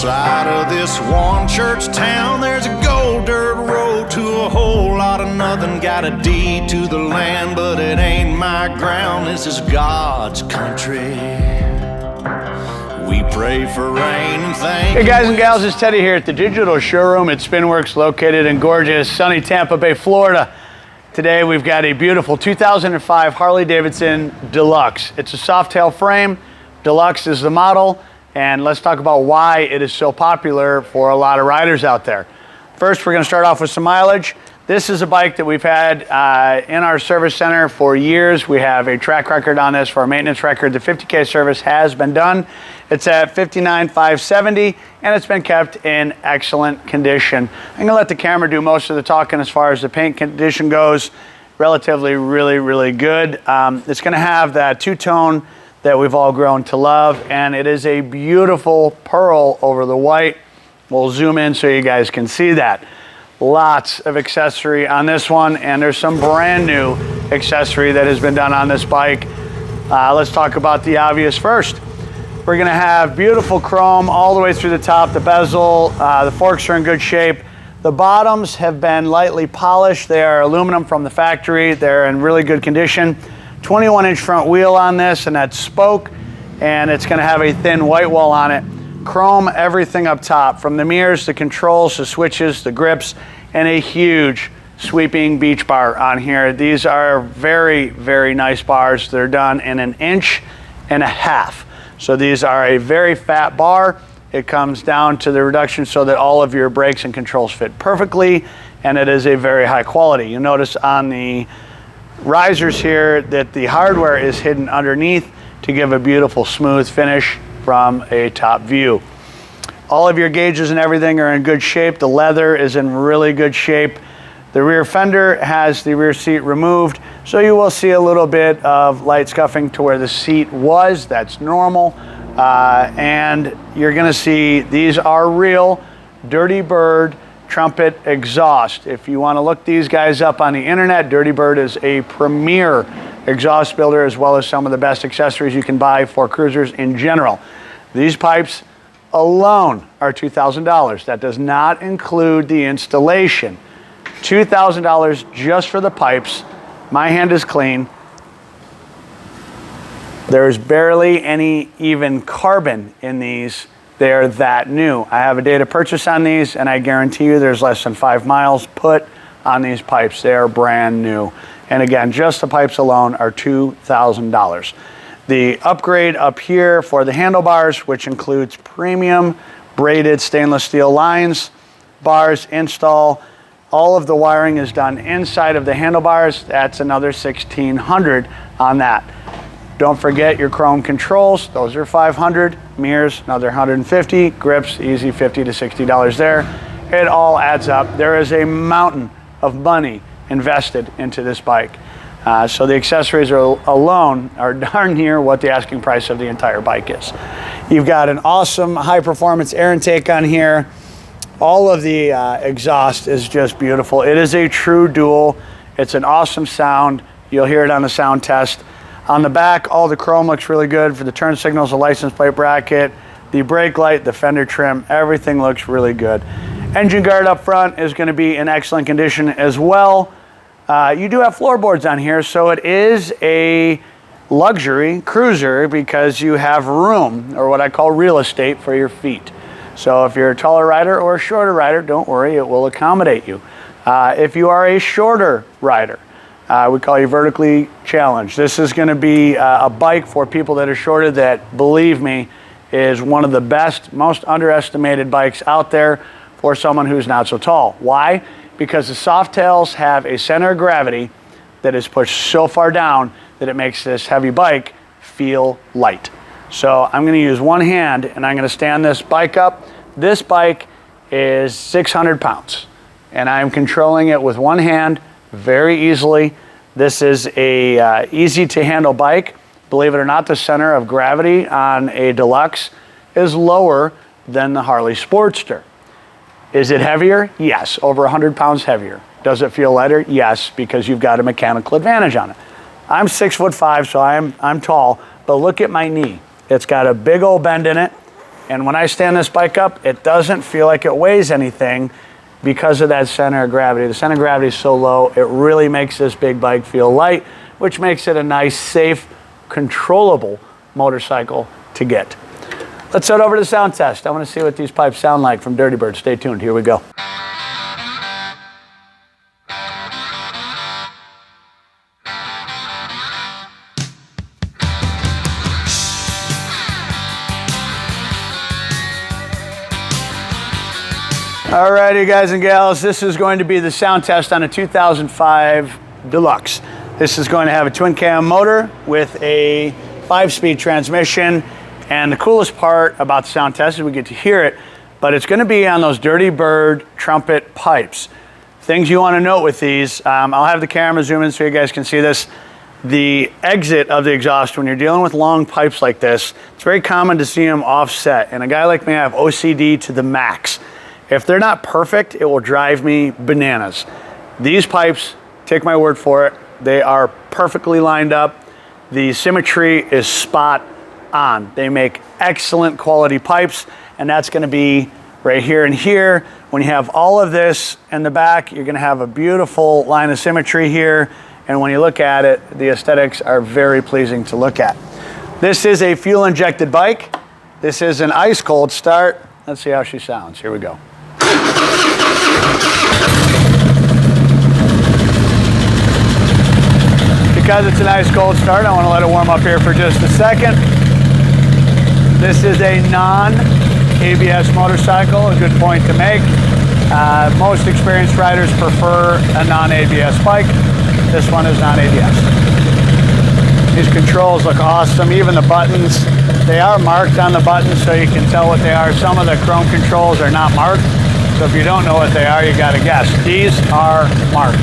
Outside of this one church town, there's a gold dirt road to a whole lot of nothing. Got a deed to the land, but it ain't my ground. This is God's country. We pray for rain and thank Hey guys and gals, it's Teddy here at the digital showroom at SpinWurkz, located in gorgeous sunny Tampa Bay, Florida. Today we've got a beautiful 2005 Harley Davidson Deluxe. It's a soft tail frame. Deluxe is the model, and let's talk about why it is so popular for a lot of riders out there. First, we're going to start off with some mileage. This is a bike that we've had in our service center for years. We have a track record on this for our maintenance record. The 50K service has been done. It's at 59,570, and it's been kept in excellent condition. I'm going to let the camera do most of the talking as far as the paint condition goes. Relatively really good. It's going to have that two-tone that we've all grown to love, and it is a beautiful pearl over the white. We'll zoom in so you guys can see that. Lots of accessory on this one, and there's some brand new accessory that has been done on this bike. Let's talk about the obvious first. We're gonna have beautiful chrome all the way through the top, the bezel, the forks are in good shape. The bottoms have been lightly polished. They are aluminum from the factory. They're in really good condition. 21-inch front wheel on this, and that's spoke, and it's gonna have a thin white wall on it. Chrome everything up top, from the mirrors, the controls, the switches, the grips, and a huge sweeping beach bar on here. These are very nice bars. They're done in 1.5 inches. So these are a very fat bar. It comes down to the reduction so that all of your brakes and controls fit perfectly, and it is a very high quality. You notice on the risers here that the hardware is hidden underneath to give a beautiful smooth finish from a top view. All of your gauges and everything are in good shape. The leather is in really good shape. The rear fender has the rear seat removed, so you will see a little bit of light scuffing to where the seat was. That's normal. And you're gonna see these are real Dirty Bird trumpet exhaust. If you wanna look these guys up on the internet, Dirty Bird is a premier exhaust builder, as well as some of the best accessories you can buy for cruisers in general. These pipes alone are $2,000. That does not include the installation. $2,000 just for the pipes. My hand is clean. There's barely any even carbon in these. They're that new. I have a date of purchase on these, and I guarantee you there's less than 5 miles put on these pipes. They are brand new. And again, just the pipes alone are $2,000. The upgrade up here for the handlebars, which includes premium braided stainless steel lines, bars, install. All of the wiring is done inside of the handlebars. That's another $1,600 on that. Don't forget your chrome controls. Those are $500. Mirrors, another $150. Grips, easy $50 to $60 there. It all adds up. There is a mountain of money invested into this bike. So the accessories alone are darn near what the asking price of the entire bike is. You've got an awesome high performance air intake on here. All of the exhaust is just beautiful. It is a true dual. It's an awesome sound. You'll hear it on the sound test. On the back, all the chrome looks really good for the turn signals, the license plate bracket, the brake light, the fender trim, everything looks really good. Engine guard up front is going to be in excellent condition as well. You do have floorboards on here, so it is a luxury cruiser because you have room, or what I call real estate, for your feet. So if you're a taller rider or a shorter rider, don't worry, it will accommodate you. If you are a shorter rider, we call you vertically challenged. This is going to be a bike for people that are shorter that, believe me, is one of the best, most underestimated bikes out there for someone who's not so tall. Why? Because the soft tails have a center of gravity that is pushed so far down that it makes this heavy bike feel light. So I'm gonna use one hand and I'm gonna stand this bike up. This bike is 600 pounds and I'm controlling it with one hand very easily. This is a easy to handle bike. Believe it or not, the center of gravity on a Deluxe is lower than the Harley Sportster. Is it heavier? Yes, over 100 pounds heavier. Does it feel lighter? Yes, because you've got a mechanical advantage on it. I'm 6'5", so I'm tall, but look at my knee. It's got a big old bend in it. And when I stand this bike up, it doesn't feel like it weighs anything because of that center of gravity. The center of gravity is so low, it really makes this big bike feel light, which makes it a nice, safe, controllable motorcycle to get. Let's head over to the sound test. I want to see what these pipes sound like from Dirty Bird. Stay tuned. Here we go. Alrighty, guys and gals, this is going to be the sound test on a 2005 Deluxe. This is going to have a twin cam motor with a 5-speed transmission, and the coolest part about the sound test is we get to hear it, but it's going to be on those Dirty Bird trumpet pipes. Things you want to note with these, I'll have the camera zoom in so you guys can see this. The exit of the exhaust, when you're dealing with long pipes like this, it's very common to see them offset, and a guy like me, I have OCD to the max. If they're not perfect, it will drive me bananas. These pipes, take my word for it, they are perfectly lined up. The symmetry is spot on. They make excellent quality pipes, and that's gonna be right here and here. When you have all of this in the back, you're gonna have a beautiful line of symmetry here, and when you look at it, the aesthetics are very pleasing to look at. This is a fuel-injected bike. This is an ice-cold start. Let's see how she sounds. Here we go. Because it's a nice cold start, I want to let it warm up here for just a second. This is a non-ABS motorcycle, a good point to make. Most experienced riders prefer a non-ABS bike. This one is non-ABS. These controls look awesome. Even the buttons, they are marked on the buttons so you can tell what they are. Some of the chrome controls are not marked. So if you don't know what they are, you got to guess. These are marked.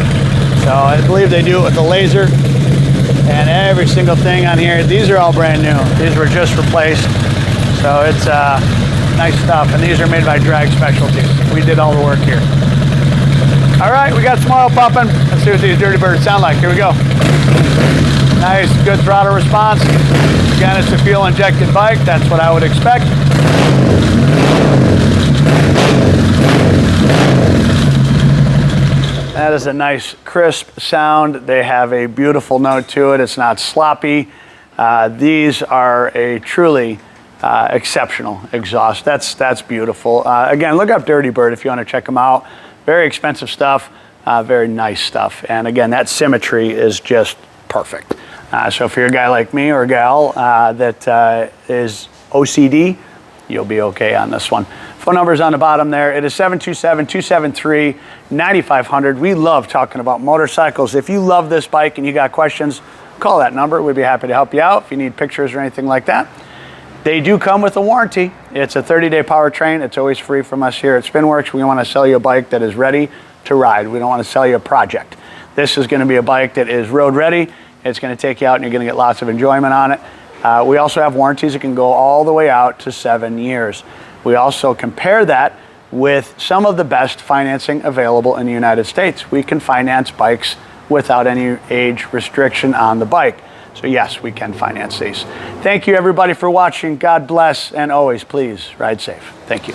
So I believe they do it with a laser. And every single thing on here, these are all brand new. These were just replaced. So it's nice stuff. And these are made by Drag Specialties. We did all the work here. All right, we got some oil pumping. Let's see what these Dirty Birds sound like. Here we go. Nice, good throttle response. Again, it's a fuel-injected bike. That's what I would expect. That is a nice, crisp sound. They have a beautiful note to it. It's not sloppy. These are a truly exceptional exhaust. That's beautiful. Again, look up Dirty Bird if you want to check them out. Very expensive stuff, very nice stuff. And again, that symmetry is just perfect. So if you're a guy like me or a gal that is OCD, you'll be okay on this one. Phone number is on the bottom there. It is 727-273-9500. We love talking about motorcycles. If you love this bike and you got questions, call that number. We'd be happy to help you out if you need pictures or anything like that. They do come with a warranty. It's a 30-day powertrain. It's always free from us here at SpinWurkz. We want to sell you a bike that is ready to ride. We don't want to sell you a project. This is going to be a bike that is road ready. It's going to take you out and you're going to get lots of enjoyment on it. We also have warranties that can go all the way out to 7 years. We also compare that with some of the best financing available in the United States. We can finance bikes without any age restriction on the bike. So yes, we can finance these. Thank you everybody for watching. God bless, and always please ride safe. Thank you.